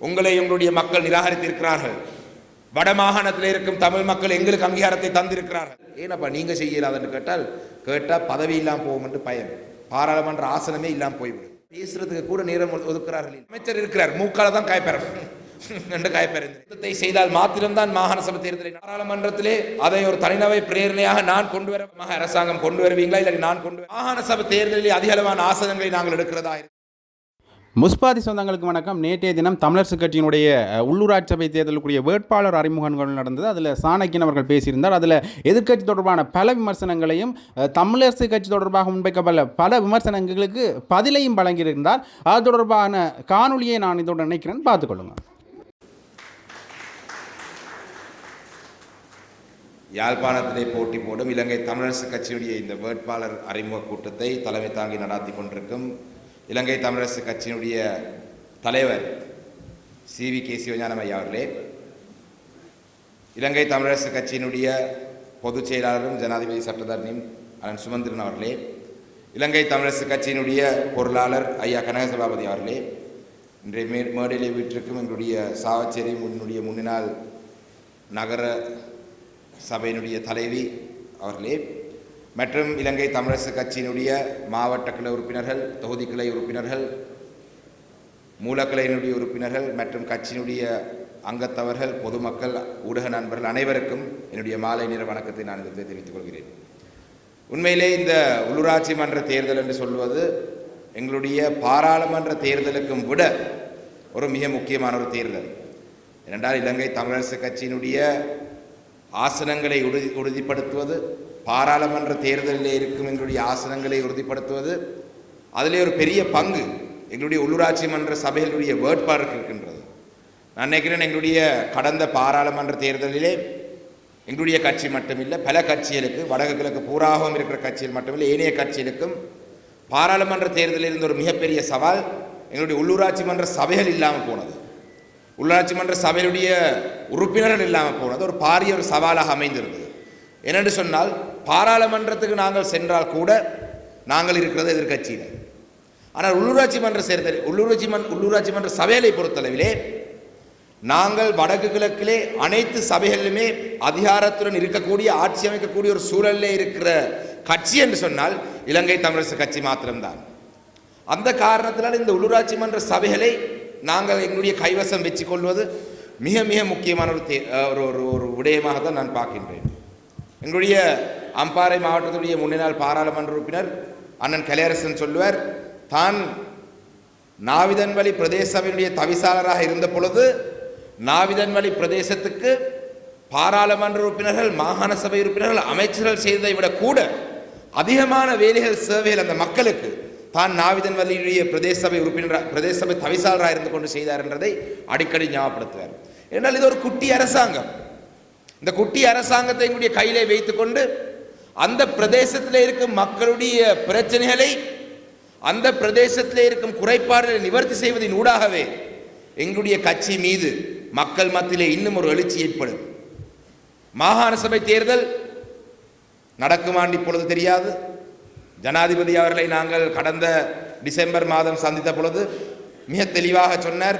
உங்களை உங்களுடைய மக்கள் நிராகரித்திருக்கிறார்கள். வடமாகாணத்தில் இருக்கும் தமிழ் மக்கள் எங்களுக்கு அங்கீகாரத்தை தந்திருக்கிறார்கள். ஏனப்பா நீங்க செய்யலாதுன்னு கேட்டால் பதவி இல்லாமல் போகும் என்று பயம். பாராளுமன்ற ஆசனமே இல்லாமல் போய்விடும். பேசுறதுக்கு கூட நேரம் ஒதுக்கிறார்கள். அமைச்சர் இருக்கிறார், மூக்கால தான் காய்ப்பெறத்தை செய்தால் மாத்திரம்தான் மாகாண சபை தேர்தலை நாடாளுமன்றத்திலே அதை ஒரு தனிநபை பிரேரணையாக நான் கொண்டு வர அரசாங்கம் கொண்டு வருவீங்களா இல்லை நான் கொண்டு மாகாண சபை தேர்தலில் அதிக அளவான ஆசனங்களை நாங்கள் எடுக்கிறதா? முஸ்பாதி சொந்தங்களுக்கு வணக்கம். நேற்றைய தினம் தமிழரசு கட்சியினுடைய உள்ளூராட்சி சபை தேர்தலுக்குரிய வேட்பாளர் அறிமுகங்கள் நடந்தது. அதில் சாணக்கியன் அவர்கள் பேசியிருந்தார். அதில் எதிர்க்கட்சி தொடர்பான பல விமர்சனங்களையும் தமிழரசு கட்சி தொடர்பாக முன்வைக்கப்பட்ட பல விமர்சனங்களுக்கு பதிலையும் வழங்கியிருந்தார். அது தொடர்பான காணொலியை நான் இதோடு நினைக்கிறேன், பார்த்துக்கொள்ளுங்க. யாழ்ப்பாணத்திலே போட்டி போடும் இலங்கை தமிழரசு கட்சியுடைய இந்த வேட்பாளர் அறிமுக கூட்டத்தை தலைமை தாங்கி நடாத்தி கொண்டிருக்கும் இலங்கை தமிழரசு கட்சியினுடைய தலைவர் CV சிவஞானம் ஐயா அவர்களே, இலங்கை தமிழரசு கட்சியினுடைய பொதுச் செயலாளரும் ஜனாதிபதி சட்டத்தரணியும் அண்ணன் சுமந்திரன் அவர்களே, இலங்கை தமிழரசு கட்சியினுடைய பொருளாளர் ஐயா கனகசபாபதி அவர்களே, இன்றைய மேடையிலே வீட்டிற்கும் எங்களுடைய சாவச்சேரி முன்னாள் நகர சபையினுடைய தலைவி அவர்களே, மற்றும் இலங்கை தமிழரசு கட்சியினுடைய மாவட்ட கிளை உறுப்பினர்கள், தொகுதி கிளை உறுப்பினர்கள், மூலக்கிளையினுடைய உறுப்பினர்கள் மற்றும் கட்சியினுடைய அங்கத்தவர்கள், பொதுமக்கள், ஊடக நண்பர்கள் அனைவருக்கும் என்னுடைய மாலை நேர வணக்கத்தை நான் இதை தெரிவித்துக் கொள்கிறேன். உண்மையிலே இந்த உள்ளூராட்சி மன்ற தேர்தல் என்று சொல்வது எங்களுடைய பாராளுமன்ற தேர்தலுக்கும் விட ஒரு மிக முக்கியமான ஒரு தேர்தல். ஏனென்றால் இலங்கை தமிழரசு கட்சியினுடைய ஆசனங்களை உறுதிப்படுத்துவது, பாராளுமன்ற தேர்தலில் இருக்கும் எங்களுடைய ஆசனங்களை உறுதிப்படுத்துவது, அதிலே ஒரு பெரிய பங்கு எங்களுடைய உள்ளூராட்சி மன்ற சபைகளுடைய வேட்பாளருக்கு இருக்கின்றது. நான் நினைக்கிறேன் எங்களுடைய கடந்த பாராளுமன்ற தேர்தலிலே எங்களுடைய கட்சி மட்டுமில்லை, பல கட்சிகளுக்கு, வடக்கு கிழக்கு பூராகவும் இருக்கிற கட்சிகள் மட்டுமில்லை, ஏனைய கட்சிகளுக்கும் பாராளுமன்ற தேர்தலில் இருந்த ஒரு மிகப்பெரிய சவால் எங்களுடைய உள்ளூராட்சி மன்ற சபைகள் இல்லாமல் போனது, உள்ளாட்சி மன்ற சபையுடைய உறுப்பினர்கள் இல்லாமல் போனது ஒரு பாரிய ஒரு சவாலாக அமைந்திருந்தது. என்னென்று சொன்னால், பாராளுமன்றத்துக்கு நாங்கள் சென்றால் கூட நாங்கள் இருக்கிறது எதிர்கட்சியில். ஆனால் உள்ளூராட்சி மன்ற சபைகளை பொறுத்தளவிலே நாங்கள் வடக்கு கிழக்கிலே அனைத்து சபைகளிலுமே அதிகாரத்துடன் இருக்கக்கூடிய, ஆட்சி அமைக்கக்கூடிய ஒரு சூழலிலே இருக்கிற கட்சி என்று சொன்னால் இலங்கை தமிழரசு கட்சி மாத்திரம்தான். அந்த காரணத்தினால் இந்த உள்ளூராட்சி மன்ற சபைகளை நாங்கள் எங்களுடைய கைவசம் வச்சு கொள்வது மிக மிக முக்கியமான ஒரு விடயமாக தான் நான் பார்க்கின்றேன். எங்களுடைய அம்பாறை மாவட்டத்துடைய முன்னாள் பாராளுமன்ற உறுப்பினர் அண்ணன் கலையரசன் சொல்லுவார், தான் நாவிதன்வழி பிரதேச சபையினுடைய தவிசாளராக இருந்த பொழுது நாவிதன்வழி பிரதேசத்துக்கு பாராளுமன்ற உறுப்பினர்கள், மாகாண சபை உறுப்பினர்கள், அமைச்சர்கள் செய்ததை விட கூட அதிகமான வேலைகள் சேவைகள் அந்த மக்களுக்கு தான் நாவிதன்வழியுடைய பிரதேச சபை உறுப்பினர், பிரதேச சபை தவிசாளராக இருந்து கொண்டு செய்தார் என்றதை அடிக்கடி ஞாபகப்படுத்துவார். ஏன்னால் இது ஒரு குட்டி அரசாங்கம். இந்த குட்டி அரசாங்கத்தை எங்களுடைய கையிலே வைத்துக்கொண்டு அந்த பிரதேசத்தில் இருக்கும் மக்களுடைய பிரச்சனைகளை, அந்த பிரதேசத்தில் இருக்கும் குறைபாடுகளை நிவர்த்தி செய்வதன் ஊடாகவே எங்களுடைய கட்சி மீது மக்கள் மத்தியிலே இன்னும் ஒரு எழுச்சி ஏற்படும். மாகாண சபை தேர்தல் நடக்குமாண்டு இப்பொழுது தெரியாது. ஜனாதிபதி அவர்களை நாங்கள் கடந்த டிசம்பர் மாதம் சந்தித்த பொழுது மிக தெளிவாக சொன்னார்,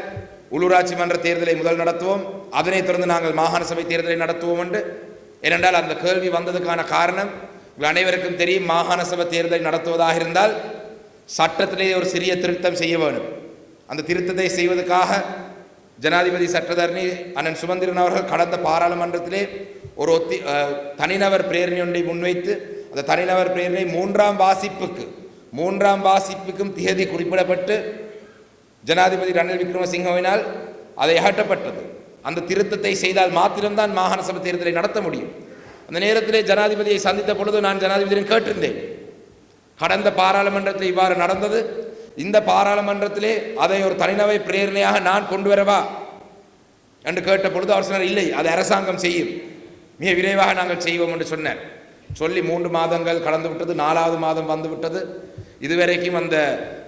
உள்ளூராட்சி மன்ற தேர்தலை முதல் நடத்துவோம், அதனைத் தொடர்ந்து நாங்கள் மாகாண சபை தேர்தலை நடத்துவோம் என்று. ஏனென்றால் அந்த கேள்வி வந்ததுக்கான காரணம் அனைவருக்கும் தெரியும். மாகாண சபை தேர்தலை நடத்துவதாக இருந்தால் சட்டத்திலே ஒரு சிறிய திருத்தம் செய்ய வேண்டும். அந்த திருத்தத்தை செய்வதற்காக ஜனாதிபதி சட்டத்தரணி அண்ணன் சுமந்திரன் அவர்கள் கடந்த பாராளுமன்றத்திலே ஒரு தனிநபர் பிரேரணை ஒன்றை முன்வைத்து, அந்த தனிநபர் பிரேரணை மூன்றாம் வாசிப்புக்கும் திகதி குறிப்பிடப்பட்டு ஜனாதிபதி ரணில் விக்ரமசிங்கவினால் அதை அகற்றப்பட்டது. அந்த திருத்தத்தை செய்தால் மாத்திரம்தான் மாகாண சபை தேர்தலை நடத்த முடியும். அந்த நேரத்திலே ஜனாதிபதியை சந்தித்த பொழுது நான் ஜனாதிபதியிடம் கேட்டிருந்தேன், கடந்த பாராளுமன்றத்தில் இவ்வாறு நடந்தது, இந்த பாராளுமன்றத்திலே அதை ஒரு தனிநபை பிரேரணையாக நான் கொண்டு வரவா என்று கேட்ட பொழுது அவர் சொன்னார், இல்லை, அது அரசாங்கம் செய்யும், மிக விரைவாக நாங்கள் செய்வோம் என்று சொன்னார். சொல்லி 3 மாதங்கள் கடந்து விட்டது, 4வது மாதம் வந்து விட்டது. இதுவரைக்கும் அந்த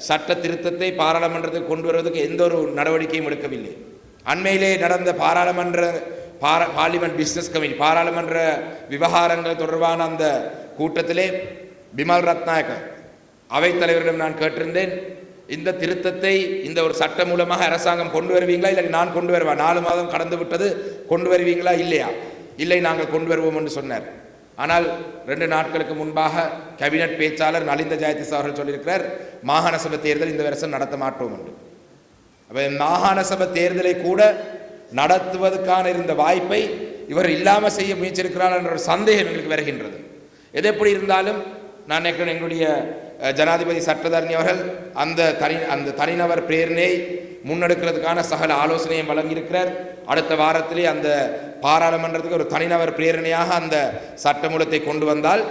சட்ட திருத்தத்தை பாராளுமன்றத்துக்கு கொண்டு வருவதற்கு எந்த ஒரு நடவடிக்கையும் எடுக்கவில்லை. அண்மையிலே நடந்த பார்லிமெண்ட் பிசினஸ் கமிட்டி, பாராளுமன்ற விவகாரங்கள் தொடர்பான அந்த கூட்டத்திலே பிமல் ரத்நாயக்க அவைத்தலைவரிடம் நான் கேட்டிருந்தேன், இந்த திருத்தத்தை இந்த ஒரு சட்டம் மூலமாக அரசாங்கம் கொண்டு வருவீங்களா, இல்லை நான் கொண்டு வருவா, 4 மாதம் கடந்து விட்டது, கொண்டு வருவீங்களா இல்லையா? இல்லை, நாங்கள் கொண்டு வருவோம் என்று சொன்னார். ஆனால் 2 நாட்களுக்கு முன்பாக கேபினட் பேச்சாளர் நலிந்த ஜெயதிஸ் அவர்கள் சொல்லியிருக்கிறார், மாகாண சபை தேர்தல் இந்த வருஷம் நடத்த மாட்டோம் என்று. அப்போ மாகாண சபை தேர்தலை கூட நடத்துவதற்கான இருந்த வாய்ப்பை இவர் இல்லாமல் செய்ய முயற்சிருக்கிறார் என்ற ஒரு சந்தேகம் எங்களுக்கு வருகின்றது. எது எப்படி இருந்தாலும் நான் நினைக்கிறேன் எங்களுடைய ஜனாதிபதி சட்டத்தரணி அவர்கள் அந்த தனிநபர் பிரேரணையை முன்னெடுக்கிறதுக்கான சகல ஆலோசனையும் வழங்கியிருக்கிறார். அடுத்த வாரத்திலே அந்த பாராளுமன்றத்துக்கு ஒரு தனிநபர் பிரேரணையாக அந்த சட்டமூலத்தை கொண்டு வந்தால்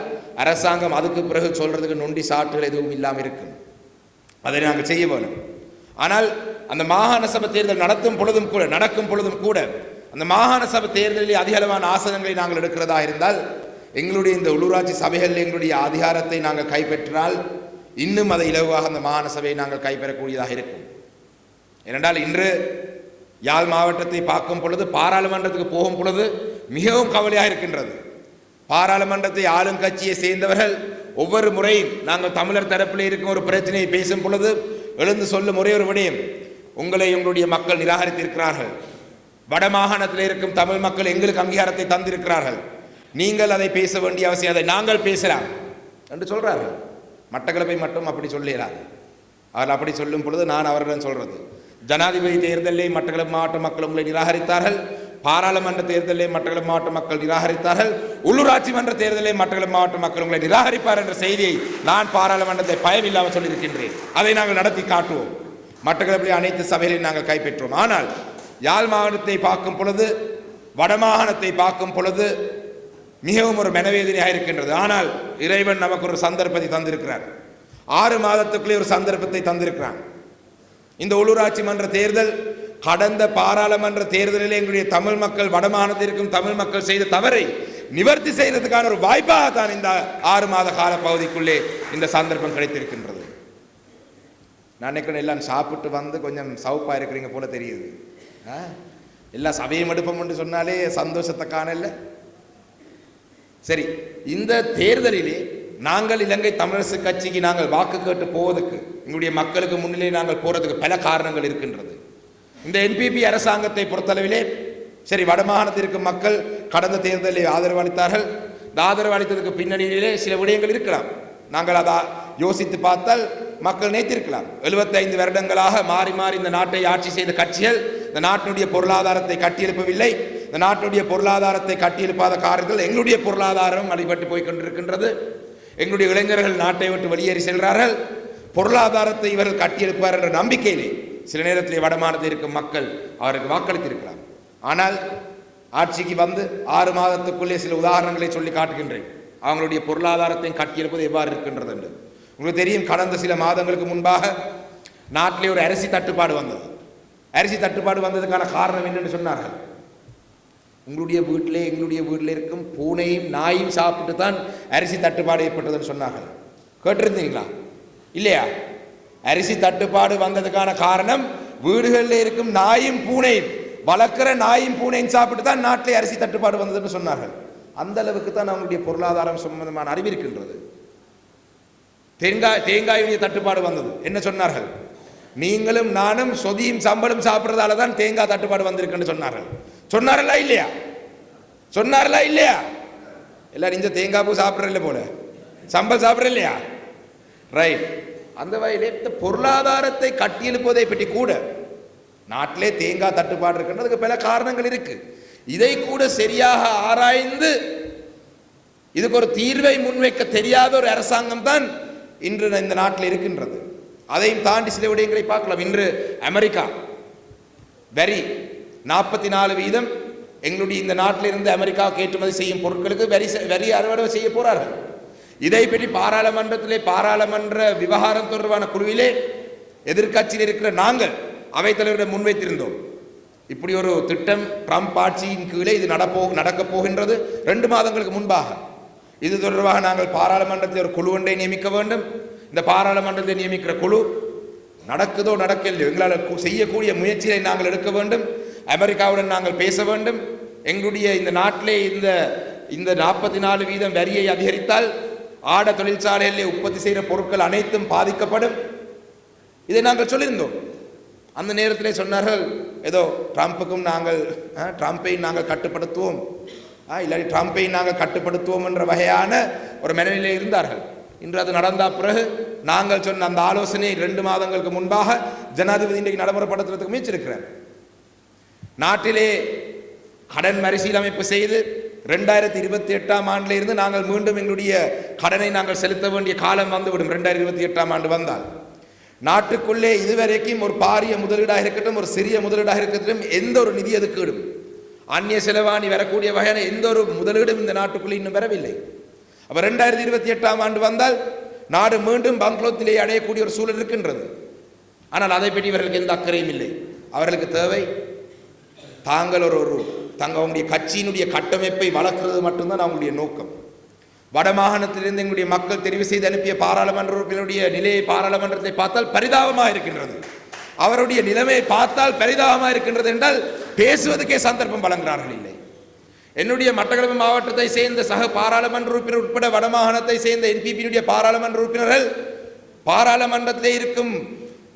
அரசாங்கம் அதுக்கு பிறகு சொல்றதுக்கு நொண்டி சாட்டுகள் எதுவும் இல்லாமல் இருக்கும். அதை நாங்கள் செய்ய வேணும். ஆனால் அந்த மாகாண சபை தேர்தல் நடக்கும் பொழுதும் கூட அந்த மாகாண சபை தேர்தலில் அதிக அளவான ஆசனங்களை நாங்கள் எடுக்கிறதா இருந்தால் எங்களுடைய இந்த உள்ளூராட்சி சபைகளில் எங்களுடைய அதிகாரத்தை நாங்கள் கைப்பற்றினால் இன்னும் அதை இலகுவாக அந்த மாகாண சபையை நாங்கள் கைப்பெறக்கூடியதாக இருக்கும். ஏனென்றால் இன்று யாழ் மாவட்டத்தை பார்க்கும் பொழுது பாராளுமன்றத்துக்கு போகும் பொழுது மிகவும் கவலையாக இருக்கின்றது. பாராளுமன்றத்தை ஆளும் கட்சியை சேர்ந்தவர்கள் ஒவ்வொரு முறையும் நாங்கள் தமிழர் தரப்பில் இருக்கும் ஒரு பிரச்சனையை பேசும் பொழுது எழுந்து சொல்லும் ஒரே ஒரு விடயம், உங்களை எங்களுடைய மக்கள் நிராகரித்திருக்கிறார்கள், வடமாகாணத்தில் இருக்கும் தமிழ் மக்கள் எங்களுக்கு அங்கீகாரத்தை தந்திருக்கிறார்கள், நீங்கள் அதை பேச வேண்டிய அவசியம், அதை நாங்கள் பேசலாம் என்று சொல்றார்கள். மட்டக்களப்பை மட்டும் அப்படி சொல்லிடாது. அவர்கள் அப்படி சொல்லும் பொழுது நான் அவரிடம் சொல்றது, ஜனாதிபதி தேர்தலிலே மட்டக்களப்பு மாவட்ட மக்கள் உங்களை நிராகரித்தார்கள், பாராளுமன்ற தேர்தலிலே மட்டக்களப்பு மாவட்ட மக்கள் நிராகரித்தார்கள், உள்ளூராட்சி மன்ற தேர்தலிலே மட்டக்களப்பு மாவட்ட மக்கள் உங்களை நிராகரிப்பார் என்ற செய்தியை நான் பாராளுமன்றத்தை பயமில்லாமல் சொல்லியிருக்கின்றேன். அதை நாங்கள் நடத்தி காட்டுவோம். மட்டக்களப்பிலே அனைத்து சபைகளையும் நாங்கள் கைப்பற்றுவோம். ஆனால் யாழ் மாவட்டத்தை பார்க்கும் பொழுது, வடமாகாணத்தை பார்க்கும் பொழுது மிகவும் ஒரு மனவேதனையாக இருக்கின்றது. ஆனால் இறைவன் நமக்கு ஒரு சந்தர்ப்பத்தை தந்திருக்கிறார். 6 மாதத்துக்குள்ளே ஒரு சந்தர்ப்பத்தை தந்திருக்கிறான். இந்த உள்ளூராட்சி மன்ற தேர்தல் கடந்த பாராளுமன்ற தேர்தலில் எங்களுடைய தமிழ் மக்கள், வடமாகாணத்தில் இருக்கும் தமிழ் மக்கள் செய்த தவறை நிவர்த்தி செய்வதற்கான ஒரு வாய்ப்பாக தான் இந்த 6 மாத கால பகுதிக்குள்ளே இந்த சந்தர்ப்பம் கிடைத்திருக்கின்றது. நான் நினைக்கிறேன் எல்லாம் சாப்பிட்டு வந்து கொஞ்சம் சவுப்பாக இருக்கிறீங்க போல தெரியுது. எல்லாம் சபையை எடுப்போம் என்று சொன்னாலே சந்தோஷத்தை காணல. சரி, இந்த தேர்தலிலே நாங்கள் இலங்கை தமிழரசு கட்சிக்கு நாங்கள் வாக்கு கேட்டு போவதற்கு, எங்களுடைய மக்களுக்கு முன்னிலே நாங்கள் போறதுக்கு பல காரணங்கள் இருக்கின்றது. இந்த என்பிபி அரசாங்கத்தை பொறுத்தளவிலே சரி, வடமாகாணத்திற்கு மக்கள் கடந்த தேர்தலில் ஆதரவு அளித்தார்கள். இந்த ஆதரவு அளித்ததுக்கு பின்னணியிலே சில விடயங்கள் இருக்கலாம். நாங்கள் அதை யோசித்து பார்த்தால் மக்கள் நினைத்திருக்கலாம், 75 வருடங்களாக மாறி மாறி இந்த நாட்டை ஆட்சி செய்த கட்சிகள் இந்த நாட்டினுடைய பொருளாதாரத்தை கட்டியெழுப்பவில்லை. இந்த நாட்டினுடைய பொருளாதாரத்தை கட்டியெழுப்பாத காரணங்கள் எங்களுடைய பொருளாதாரம் அடிபட்டு போய் கொண்டிருக்கின்றது. எங்களுடைய இளைஞர்கள் நாட்டை விட்டு வெளியேறி செல்கிறார்கள். பொருளாதாரத்தை இவர்கள் கட்டியெழுப்பார் என்ற நம்பிக்கையிலே சில நேரத்திலே வடமாநிலத்தில் இருக்கும் மக்கள் அவருக்கு வாக்களித்திருக்கிறார். ஆனால் ஆட்சிக்கு வந்து 6 மாதத்துக்குள்ளே சில உதாரணங்களை சொல்லி காட்டுகின்றேன், அவங்களுடைய பொருளாதாரத்தை கட்டியெழுப்பது எவ்வாறு இருக்கின்றது என்று. உங்களுக்கு தெரியும், கடந்த சில மாதங்களுக்கு முன்பாக நாட்டிலே ஒரு அரிசி தட்டுப்பாடு வந்தது. அரிசி தட்டுப்பாடு வந்ததுக்கான காரணம் என்னென்னு சொன்னார்கள், எங்களுடைய வீட்டில் இருக்கும் பூனையும் நாயும் சாப்பிட்டு தான் அரிசி தட்டுப்பாடு ஏற்பட்டதுன்னு சொன்னார்கள். கேட்டிருந்தீங்களா? இல்லையா? அரிசி தட்டுப்பாடு வந்ததுக்கான காரணம் வீடுகளில் இருக்கும் நாயும் பூனையும், வளர்க்கிற நாயும் பூனையும் சாப்பிட்டு தான் நாட்டிலே அரிசி தட்டுப்பாடு வந்ததுன்னு சொன்னார்கள். அந்த அளவுக்கு தான் அவங்களுடைய பொருளாதாரம் சம்பந்தமான அறிவு இருக்கின்றது. தேங்காயுடைய தட்டுப்பாடு வந்தது. என்ன சொன்னார்கள்? நீங்களும் நானும் சொதியும் சம்பளம் சாப்பிட்றதால தான் தேங்காய் தட்டுப்பாடு வந்திருக்குன்னு சொன்னார்கள். சொன்னார்களா இல்லையா? சொன்னார்களா இல்லையா? எல்லாரும் இந்த தேங்காய் பூ சாப்பிட்றல போல, சம்பல் சாப்பிட்ற இல்லையா? ரைட். அந்த வகையிலே இந்த பொருளாதாரத்தை கட்டியெழுப்பதை பற்றி கூட நாட்டிலே தேங்காய் தட்டுப்பாடு இருக்கின்றதுக்கு பல காரணங்கள் இருக்கு. இதை கூட சரியாக ஆராய்ந்து இதுக்கு ஒரு தீர்வை முன்வைக்க தெரியாத ஒரு அரசாங்கம் தான் இன்று இந்த நாட்டில் இருக்கின்றது. அதையும் தாண்டி சில விடயங்களை பார்க்கலாம். இன்று அமெரிக்கா வரி 44% எங்களுடைய இந்த நாட்டில் இருந்து அமெரிக்காவுக்கு ஏற்றுமதி செய்யும் பொருட்களுக்கு வரி அறுவடை செய்ய போறார்கள். இதை பற்றி பாராளுமன்ற விவகாரம் தொடர்பான குழுவிலே எதிர்கட்சியில் இருக்கிற நாங்கள் அவைத்தலைவரிடம் முன்வைத்திருந்தோம். இப்படி ஒரு திட்டம் ட்ரம்ப் ஆட்சியின் கீழே இது நடக்கப் போகின்றது. 2 மாதங்களுக்கு முன்பாக இது தொடர்பாக நாங்கள் பாராளுமன்றத்தில் ஒரு குழு ஒன்றை நியமிக்க வேண்டும். இந்த பாராளுமன்றத்தை நியமிக்கிற குழு நடக்குதோ நடக்கலையோ எங்களால் செய்யக்கூடிய முயற்சியை நாங்கள் எடுக்க வேண்டும். அமெரிக்காவுடன் நாங்கள் பேச வேண்டும். எங்களுடைய இந்த நாட்டிலே இந்த 44% வரியை அதிகரித்தால் ஆட தொழிற்சாலைகளிலே உற்பத்தி செய்கிற பொருட்கள் அனைத்தும் பாதிக்கப்படும். இதை நாங்கள் சொல்லியிருந்தோம். அந்த நேரத்திலே சொன்னார்கள் ஏதோ ட்ரம்ப்புக்கும் நாங்கள் ட்ரம்ப்பை நாங்கள் கட்டுப்படுத்துவோம், இல்லாட்டி ட்ரம்ப்பை நாங்கள் கட்டுப்படுத்துவோம் என்ற வகையான ஒரு மனநிலையில் இருந்தார்கள். இன்று அது நடந்த பிறகு நாங்கள் சொன்ன அந்த ஆலோசனை 2 மாதங்களுக்கு முன்பாக ஜனாதிபதி இன்றைக்கு நடைமுறைப்படுத்துறதுக்கு முயற்சிருக்கிறார். நாட்டிலே கடன் மறுசீலமைப்பு செய்து 2028ஆம் ஆண்டில் இருந்து நாங்கள் மீண்டும் எங்களுடைய கடனை நாங்கள் செலுத்த வேண்டிய காலம் வந்துவிடும். 2028ஆம் ஆண்டு வந்தால் நாட்டுக்குள்ளே இதுவரைக்கும் ஒரு பாரிய முதலீடாக இருக்கட்டும், ஒரு சிறிய முதலீடாக இருக்கட்டும், எந்த ஒரு நிதி ஒதுக்கீடும், அந்நிய செலவாணி வரக்கூடிய வகையான எந்த ஒரு முதலீடும் இந்த நாட்டுக்குள்ளே இன்னும் வரவில்லை. அப்ப 2028ஆம் ஆண்டு வந்தால் நாடு மீண்டும் பங்களோத்திலே அடையக்கூடிய ஒரு சூழல் இருக்கின்றது. ஆனால் அதை பற்றி இவர்களுக்கு எந்த அக்கறையும் இல்லை. அவர்களுக்கு தேவை தங்களுடைய கட்சியினுடைய கட்டமைப்பை வளர்க்கிறது மட்டும்தான் அவங்களுடைய நோக்கம். வடமாகாணத்திலிருந்து எங்களுடைய மக்கள் தெரிவு செய்து அனுப்பிய பாராளுமன்ற உறுப்பினருடைய நிலையை பாராளுமன்றத்தை பார்த்தால் பரிதாபமாக இருக்கின்றது. அவருடைய நிலைமையை பார்த்தால் பரிதாபமாக இருக்கின்றது என்றால் பேசுவதற்கே சந்தர்ப்பம் வழங்குகிறார்கள் இல்லை. என்னுடைய மட்டக்களப்பு மாவட்டத்தை சேர்ந்த சக பாராளுமன்ற உறுப்பினர் உட்பட வடமாகாணத்தை சேர்ந்த என்பிபியுடைய பாராளுமன்ற உறுப்பினர்கள் பாராளுமன்றத்திலே இருக்கும்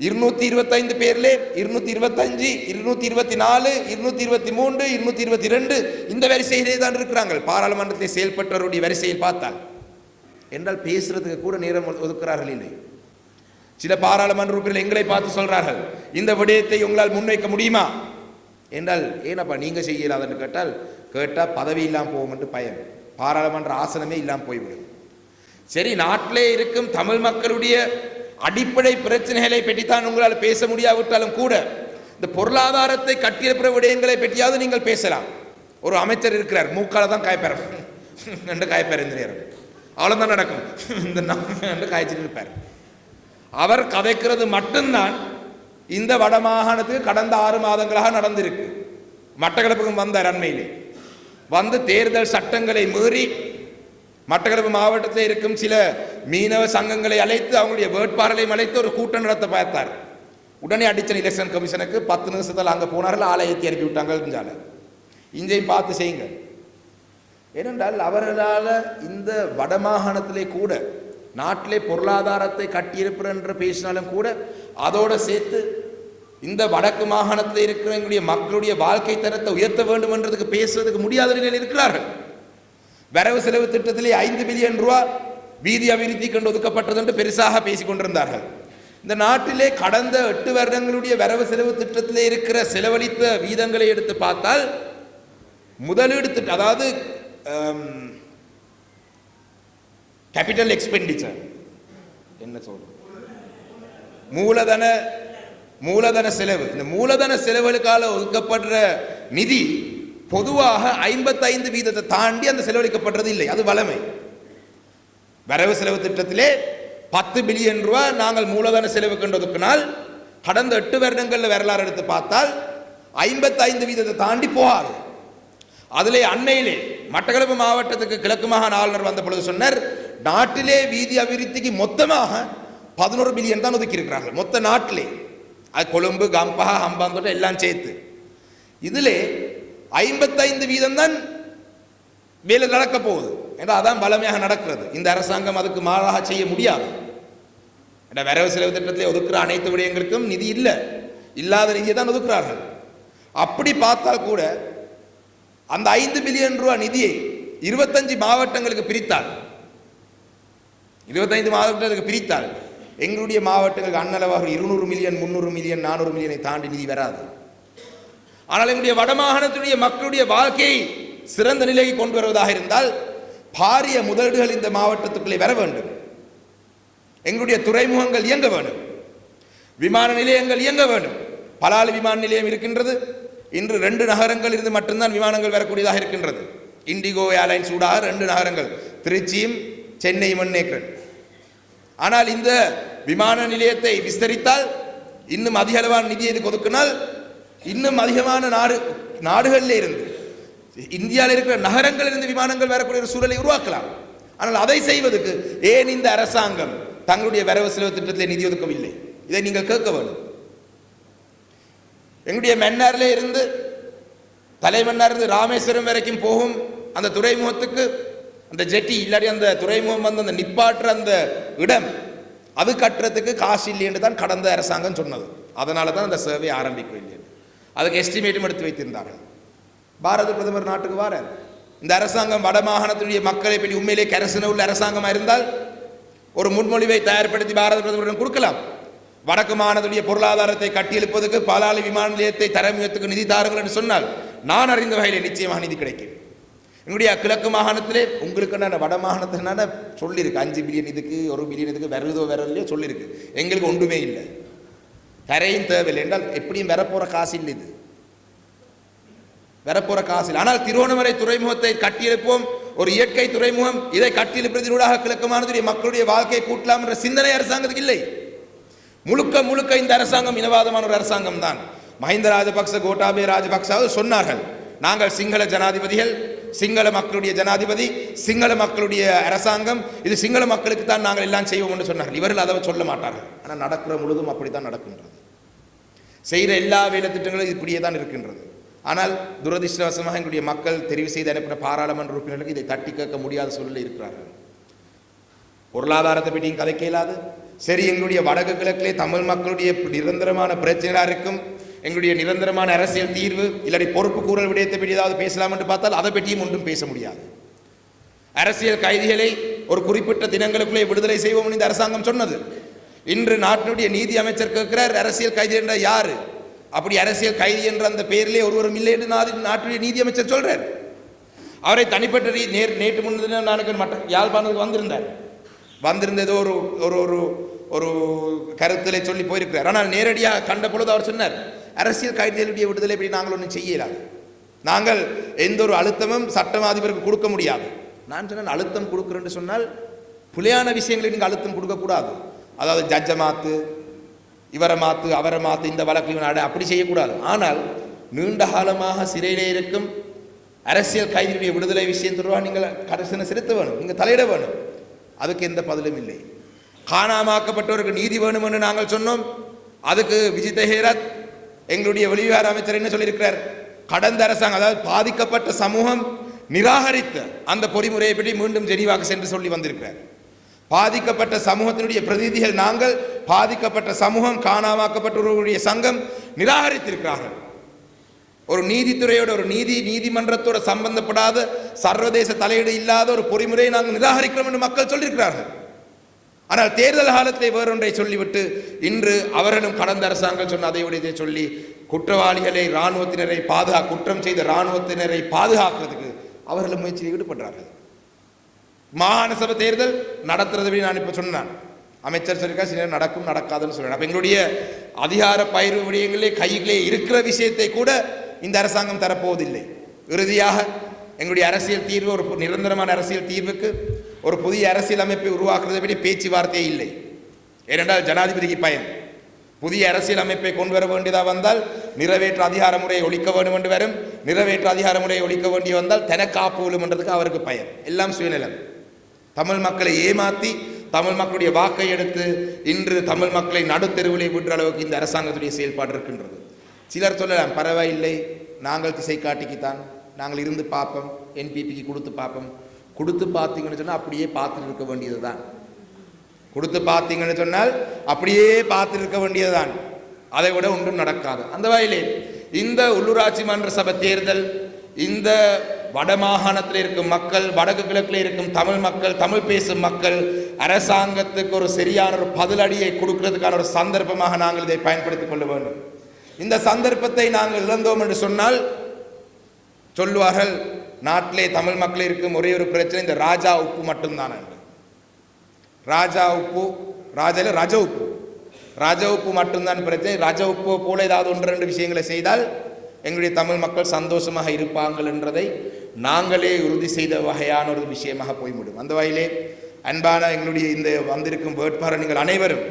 225 பேர்லே 225, 224, 223, 222 இந்த வரிசையிலே தான் இருக்கிறார்கள். பாராளுமன்றத்தை செயல்பட்டவருடைய வரிசையில் பார்த்தால் என்றால் பேசுறதுக்கு கூட நேரம் ஒதுக்குறார்கள் இல்லை. சில பாராளுமன்ற உறுப்பினர்கள் எங்களை பார்த்து சொல்றார்கள், இந்த விடயத்தை உங்களால் முன்வைக்க முடியுமா என்றால், ஏனப்பா நீங்க செய்யலாதுன்னு கேட்டால் பதவி இல்லாமல் போகும் என்று பயம், பாராளுமன்ற ஆசனமே இல்லாமல் போய்விடும். சரி, நாட்டிலே இருக்கும் தமிழ் மக்களுடைய அடிப்படை பிரச்சனைகளை பற்றித்தான் உங்களால் பேச முடியாவிட்டாலும் கூட இந்த பொருளாதாரத்தை கட்டியெழுப்புற விடயங்களை பற்றியாவது நீங்கள் பேசலாம். ஒரு அமைச்சர் இருக்கிறார், மூக்கால தான் காய்ப்பார் என்று காய்ப்பார், இந்த நேரம் அவ்வளவுதான் நடக்கும் என்று காய்ச்சிட்டு இருப்பார். அவர் கதைக்கிறது மட்டும்தான் இந்த வடமாகாணத்துக்கு கடந்த 6 மாதங்களாக நடந்திருக்கு. மட்டக்களப்புக்கும் வந்தார், அண்மையிலே வந்து தேர்தல் சட்டங்களை மீறி மட்டக்களப்பு மாவட்டத்தில் இருக்கும் சில மீனவ சங்கங்களை அழைத்து அவங்களுடைய வேட்பாளர்களையும் அழைத்து ஒரு கூட்டம் நடத்த பார்த்தார். உடனே அடிச்சன் எலெக்ஷன் கமிஷனுக்கு 10 நிமிஷத்தில் அங்கே போனார்கள், ஆலயத்தை அனுப்பி விட்டாங்க. இஞ்சையும் பார்த்து செய்யுங்க. ஏனென்றால் அவர்களால் இந்த வடமாகாணத்திலே கூட நாட்டிலே பொருளாதாரத்தை கட்டியிருப்பர் என்று பேசினாலும் கூட அதோடு சேர்த்து இந்த வடக்கு மாகாணத்தில் இருக்கிற எங்களுடைய மக்களுடைய வாழ்க்கை தரத்தை உயர்த்த வேண்டும் என்றதுக்கு பேசுவதற்கு முடியாத நிலையில் இருக்கிறார்கள். வரவு செலவு திட்டத்திலே 5 பில்லியன் ரூபாய் வீதி அபிவிருத்தி கொண்டு ஒதுக்கப்பட்டது என்று பெருசாக பேசிக் கொண்டிருந்தார்கள். இந்த நாட்டிலே கடந்த 8 வருடங்களுடைய வரவு செலவு திட்டத்திலே இருக்கிற செலவழித்த வீதங்களை எடுத்து பார்த்தால் முதலீடு திட்டம், அதாவது கேபிட்டல் எக்ஸ்பெண்டிச்சர், என்ன சொல்றது, மூலதன செலவு, இந்த மூலதன செலவுகளுக்காக ஒதுக்கப்படுற நிதி பொதுவாக 55% தாண்டி அந்த செலவழிக்கப்படுறது இல்லை. அது வளமை. வரவு செலவு திட்டத்திலே 10 பில்லியன் ரூபாய் நாங்கள் மூலதன செலவு கொண்டு ஒதுக்கினால் கடந்த 8 வருடங்களில் வரலாறு எடுத்து பார்த்தால் 55% தாண்டி போகாது. அதிலே அண்மையிலே மட்டக்களப்பு மாவட்டத்துக்கு கிழக்கு மாகாண ஆளுநர் வந்த பொழுது சொன்னார், நாட்டிலே வீதி அபிவிருத்திக்கு மொத்தமாக 11 பில்லியன் தான் ஒதுக்கி இருக்கிறார்கள். மொத்த நாட்டிலே, அது கொழும்பு, கம்பா, ஹம்பாந்தோட்ட எல்லாம் சேர்த்து. இதிலே 55% தான் வேலை நடக்க போகுது என்றால் அதான் பலமையாக நடக்கிறது. இந்த அரசாங்கம் அதுக்கு மாறாக செய்ய முடியாது. வரவு செலவு திட்டத்திலே ஒதுக்குற அனைத்து விடயங்களுக்கும் நிதி இல்லை, இல்லாத நிதியை தான் ஒதுக்குறார்கள். அப்படி பார்த்தால் கூட அந்த 5 பில்லியன் ரூபாய் நிதியை 25 மாவட்டங்களுக்கு பிரித்தால், 25 மாவட்டங்களுக்கு பிரித்தால் எங்களுடைய மாவட்டங்களுக்கு அன்னளவாக 200 மில்லியன், 300 மில்லியன், 400 மில்லியனை தாண்டி நிதி வராது. ஆனால் எங்களுடைய வடமாகாணத்துடைய மக்களுடைய வாழ்க்கையை சிறந்த நிலையை கொண்டு வருவதாக இருந்தால் பாரிய முதலீடுகள் இந்த மாவட்டத்துக்குள்ளே வர வேண்டும். எங்களுடைய துறைமுகங்கள் இயங்க வேண்டும், விமான நிலையங்கள் இயங்க வேண்டும். பலாலி விமான நிலையம் இருக்கின்றது. இன்று 2 நகரங்கள் இருந்து மட்டும்தான் விமானங்கள் வரக்கூடியதாக இருக்கின்றது. இண்டிகோ ஏர்லைன்ஸ் ஊடாக 2 நகரங்கள், திருச்சியும் சென்னையும் ஒன்னேக்கிறேன். ஆனால் இந்த விமான நிலையத்தை விஸ்தரித்தால், இன்னும் அதிக அளவான நிதியை ஒதுக்கினால், இன்னும் அதிகமான நாடுகளில் இருந்து, இந்தியாவில் இருக்கிற நகரங்களில் இருந்து விமானங்கள் வரக்கூடிய ஒரு சூழலை உருவாக்கலாம். ஆனால் அதை செய்வதற்கு ஏன் இந்த அரசாங்கம் தங்களுடைய வரவு செலவு திட்டத்தில் நிதி ஒதுக்கவில்லை? இதை நீங்கள் கேட்க வேண்டும். எங்களுடைய மன்னாரிலே இருந்து தலைமன்னார் இருந்து ராமேஸ்வரம் வரைக்கும் போகும் அந்த துறைமுகத்துக்கு அந்த ஜெட்டி இல்லாட்டி அந்த துறைமுகம் வந்து அந்த நிப்பாற்ற அந்த இடம், அது கட்டுறதுக்கு காசு இல்லைன்னு தான் கடந்த அரசாங்கம் சொன்னது. அதனால தான் அந்த சர்வே ஆரம்பிக்கவில்லை. அதுக்கு எஸ்டிமேட்டும் எடுத்து வைத்திருந்தார்கள். பாரத பிரதமர் நாட்டுக்கு வார இந்த அரசாங்கம் வட மாகாணத்துடைய மக்களை பற்றி உண்மையிலே கரசன உள்ள அரசாங்கமாக இருந்தால் ஒரு முன்மொழிவை தயார்படுத்தி பாரத பிரதமரிடம் கொடுக்கலாம். வடக்கு மாகாணத்துடைய பொருளாதாரத்தை கட்டியெழுப்பதற்கு பாலாளி விமான நிலையத்தை தரமுயத்துக்கு நிதி தாருங்கள் என்று சொன்னால் நான் அறிந்த வகையில் நிச்சயமாக நிதி கிடைக்கும். எங்களுடைய கிழக்கு மாகாணத்திலே உங்களுக்கு நான் வட மாகாணத்தினால சொல்லியிருக்கு 5 பில்லியன் இதுக்கு 1 பில்லியன் இதுக்கு வருதோ வரலையோ சொல்லியிருக்கு. எங்களுக்கு ஒன்றுமே இல்லை, தரையும் தேவையில்லை என்றால் எப்படியும் வரப்போகிற காசு இல்லை, இது வரப்போகிற காசு இல்லை. ஆனால் திருவோணமலை துறைமுகத்தை கட்டியெழுப்போம், ஒரு இயற்கை துறைமுகம், இதை கட்டியெழுப்பதனூடாக கிழக்கு மாகாணத்துடைய மக்களுடைய வாழ்க்கையை கூட்டலாம் என்ற சிந்தனை அரசாங்கத்துக்கு இல்லை. முழுக்க முழுக்க இந்த அரசாங்கம் இனவாதமான ஒரு அரசாங்கம் தான். மஹிந்த ராஜபக்ச கோட்டாபய ராஜபக்சாவது சொன்னார்கள், நாங்கள் சிங்கள ஜனாதிபதிகள், சிங்கள மக்களுடைய ஜனாதிபதி, சிங்கள மக்களுடைய அரசாங்கம், இது சிங்கள மக்களுக்கு தான் நாங்கள் எல்லாம் செய்வோம் என்று சொன்னார்கள். இவர்கள் அதை சொல்ல மாட்டார்கள். ஆனால் நடக்கிற முழுதும் அப்படித்தான் நடக்கின்றது. செய்கிற எல்லா வேலை திட்டங்களும் இப்படியே தான் இருக்கின்றது. ஆனால் துரதிருஷ்டவசமாக எங்களுடைய மக்கள் தெரிவு செய்து அனுப்பின பாராளுமன்ற உறுப்பினர்களுக்கு இதை தட்டி கேட்க முடியாத சூழலில் இருக்கிறார்கள். பொருளாதாரத்தை பற்றியும் கதைக்க இயலாது. சரி, எங்களுடைய வடக்கு கிழக்கிலே தமிழ் மக்களுடைய நிரந்தரமான பிரச்சனையாக இருக்கும், எங்களுடைய நிரந்தரமான அரசியல் தீர்வு இல்லாட்டி பொறுப்பு கூறல் விடயத்தை பற்றி ஏதாவது பேசலாம் என்று பார்த்தால் அதை பற்றியும் ஒன்றும் பேச முடியாது. அரசியல் கைதிகளை ஒரு குறிப்பிட்ட தினங்களுக்குள்ளே விடுதலை செய்வோம் இந்த அரசாங்கம் சொன்னது. இன்று நாட்டினுடைய நீதி அமைச்சர் கேட்கிறார், அரசியல் கைதி என்ற யாரு? அப்படி அரசியல் கைதி என்ற அந்த பெயரிலே ஒருவரும் இல்லை என்று நாட்டுடைய நீதி அமைச்சர் சொல்றார். அவரை தனிப்பட்ட நேற்று முன்தினம் நான் யாழ்ப்பாணத்துக்கு வந்திருந்த ஏதோ ஒரு ஒரு கருத்திலே சொல்லி போயிருக்கிறார். ஆனால் நேரடியாக கண்ட பொழுது அவர் சொன்னார், அரசியல் கைதிகளுடைய விடுதலை பற்றி நாங்கள் ஒன்றும் செய்யலாது, நாங்கள் எந்த ஒரு அழுத்தமும் சட்டம் அதிபருக்கு கொடுக்க முடியாது. நான் சொன்னேன், அழுத்தம் கொடுக்குறேன்னு சொன்னால் புலியான விஷயங்களை நீங்கள் அழுத்தம் கொடுக்கக்கூடாது. அதாவது ஜட்ஜை மாற்று, இவரை மாற்று, அவரை மாற்று, இந்த வழக்கு நாடு அப்படி செய்யக்கூடாது. ஆனால் நீண்ட காலமாக சிறையிலே இருக்கும் அரசியல் கைதிகளுடைய விடுதலை விஷயம் தொடர்பாக நீங்கள் கரிசனை செலுத்த வேணும், நீங்கள் தலையிட வேணும். அதுக்கு எந்த பதிலும் இல்லை. காணாமாக்கப்பட்டவருக்கு நீதி வேணும் என்று நாங்கள் சொன்னோம். அதுக்கு விஜித ஹேரத் எங்களுடைய வெளிவிவகார அமைச்சர் என்ன சொல்லியிருக்கிறார், கடந்த அரசாங்கம் அதாவது பாதிக்கப்பட்ட சமூகம் நிராகரித்த அந்த பொறிமுறையை பற்றி மீண்டும் ஜெனீவாக்கு சென்று சொல்லி வந்திருக்கிறார். பாதிக்கப்பட்ட சமூகத்தினுடைய பிரதிநிதிகள் நாங்கள், பாதிக்கப்பட்ட சமூகம், காணாமாக்கப்பட்டவர்களுடைய சங்கம் நிராகரித்திருக்கிறார்கள். ஒரு நீதித்துறையோட ஒரு நீதிமன்றத்தோட சம்பந்தப்படாத சர்வதேச தலையீடு இல்லாத ஒரு பொறிமுறையை நாங்கள் நிராகரிக்கிறோம் என்று மக்கள் சொல்லியிருக்கிறார்கள். ஆனால் தேர்தல் காலத்தை வேறொன்றை சொல்லிவிட்டு இன்று அவர்களும் கடந்த அரசாங்கம் சொன்ன அதை உடையதை சொல்லி குற்றவாளிகளை இராணுவத்தினரை குற்றம் செய்த இராணுவத்தினரை பாதுகாக்கிறதுக்கு அவர்களும் முயற்சியில் ஈடுபடுறார்கள். மாகாண சபை தேர்தல் நடத்துறது நான் இப்போ சொன்னேன், அமைச்சர் சொல்லியிருக்கா சில நடக்கும் நடக்காதுன்னு சொல்றேன். அப்போ எங்களுடைய அதிகார பயிர்வு விடயங்களே கையிலே இருக்கிற விஷயத்தை கூட இந்த அரசாங்கம் தரப்போவதில்லை. இறுதியாக எங்களுடைய அரசியல் தீர்வு, ஒரு நிரந்தரமான அரசியல் தீர்வுக்கு ஒரு புதிய அரசியல் அமைப்பை உருவாக்குறதை பற்றி பேச்சுவார்த்தையே இல்லை. ஏனென்றால் ஜனாதிபதிக்கு பயம். புதிய அரசியல் அமைப்பை கொண்டு வர வேண்டியதாக வந்தால் நிறைவேற்ற அதிகார முறையை ஒழிக்க வேண்டும் என்று வரும். நிறைவேற்ற அதிகார முறையை ஒழிக்க வேண்டிய வந்தால் தனக்காப்பு விழுமன்றதுக்கு அவருக்கு பயம். எல்லாம் சுயநலம். தமிழ் மக்களை ஏமாற்றி தமிழ் மக்களுடைய வாக்கை எடுத்து இன்று தமிழ் மக்களை நடுத்தெருவிலே விடுற அளவுக்கு இந்த அரசாங்கத்துடைய செயல்பாடு இருக்கின்றது. சிலர் சொல்லலாம், பரவாயில்லை, நாங்கள் திசை காட்டிக்குத்தான், நாங்கள் இருந்து பார்ப்போம், என்பிபிக்கு கொடுத்து பார்ப்போம். கொடுத்து பார்த்தீங்கன்னு சொன்னால் அப்படியே பார்த்துட்டு இருக்க வேண்டியது தான். கொடுத்து பார்த்தீங்கன்னு சொன்னால் அப்படியே பார்த்துட்டு இருக்க வேண்டியது தான். அதை விட ஒன்றும் நடக்காது. அந்த வகையிலே இந்த உள்ளூராட்சி மன்ற சபை தேர்தல் இந்த வடமாகாணத்தில் இருக்கும் மக்கள், வடக்கு கிழக்கில் இருக்கும் தமிழ் மக்கள், தமிழ் பேசும் மக்கள் அரசாங்கத்துக்கு ஒரு சரியான ஒரு பதிலடியை கொடுக்கிறதுக்கான ஒரு சந்தர்ப்பமாக நாங்கள் இதை பயன்படுத்திக் கொள்ள வேண்டும். இந்த சந்தர்ப்பத்தை நாங்கள் இழந்தோம் என்று சொன்னால் சொல்லுவார்கள், நாட்டிலே தமிழ் மக்கள் இருக்கும் ஒரே ஒரு பிரச்சனை இந்த ராஜா உப்பு மட்டும்தான் என்று. ராஜா உப்பு, ராஜ உப்பு மட்டும்தான் பிரச்சனை. ராஜ உப்பு போல ஏதாவது ஒன்று ரெண்டு விஷயங்களை செய்தால் எங்களுடைய தமிழ் மக்கள் சந்தோஷமாக இருப்பார்கள் என்றதை நாங்களே உறுதி செய்த வகையான ஒரு விஷயமாக போய்விடும். அந்த வகையிலே அன்பான எங்களுடைய இந்த வந்திருக்கும் வேட்பாளர் நீங்கள் அனைவரும்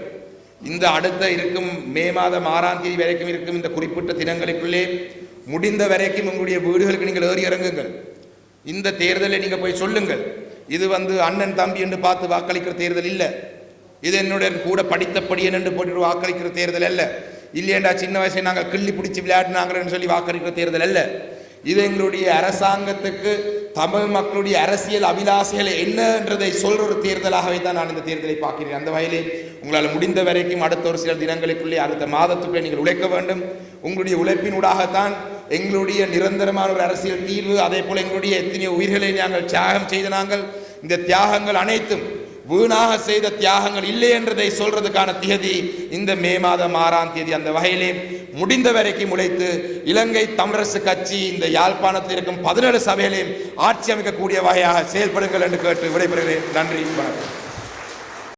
இந்த அடுத்த இருக்கும் மே மாதம் 6ஆம் தேதி வரைக்கும் இருக்கும் இந்த குறிப்பிட்ட தினங்களுக்குள்ளே முடிந்த வரைக்கும் உங்களுடைய வீடுகளுக்கு நீங்கள் ஏறி இறங்குங்கள். இந்த தேர்தலை நீங்கள் போய் சொல்லுங்கள், இது அண்ணன் தம்பி என்று பார்த்து வாக்களிக்கிற தேர்தல் இல்லை, இது என்னுடைய கூட படித்தப்படியன் என்று போட்டு வாக்களிக்கிற தேர்தல் அல்ல, இல்லையண்டா சின்ன வயசில் நாங்கள் கிள்ளி பிடிச்சி விளையாடினாங்கன்னு சொல்லி வாக்களிக்கிற தேர்தல் அல்ல. இது எங்களுடைய அரசாங்கத்துக்கு தமிழ் மக்களுடைய அரசியல் அபிலாசைகள் என்ன என்றதை சொல்ற ஒரு தேர்தலாகவே தான் நான் இந்த தேர்தலை பார்க்கிறேன். அந்த வகையிலே உங்களால் முடிந்த வரைக்கும் அடுத்த ஒரு சில தினங்களுக்குள்ளே அடுத்த மாதத்துக்குள்ளே நீங்கள் உழைக்க வேண்டும். உங்களுடைய உழைப்பினூடாகத்தான் எங்களுடைய நிரந்தரமான ஒரு அரசியல் தீர்வு, அதே போல எங்களுடைய எத்தனையோ உயிர்களை நாங்கள் தியாகம் செய்த நாங்கள் இந்த தியாகங்கள் அனைத்தும் வீணாக செய்த தியாகங்கள் இல்லை என்றதை சொல்றதுக்கான தேதி இந்த மே மாதம் 6ஆம் தேதி. அந்த வகையிலே முடிந்த வரைக்கும் உழைத்து இலங்கை தமிழரசு கட்சி இந்த யாழ்ப்பாணத்தில் இருக்கும் 17 சபையிலையும் ஆட்சி அமைக்கக்கூடிய வகையாக செயல்படுங்கள் என்று கேட்டு விடைபெறுகிறேன். நன்றி, வணக்கம்.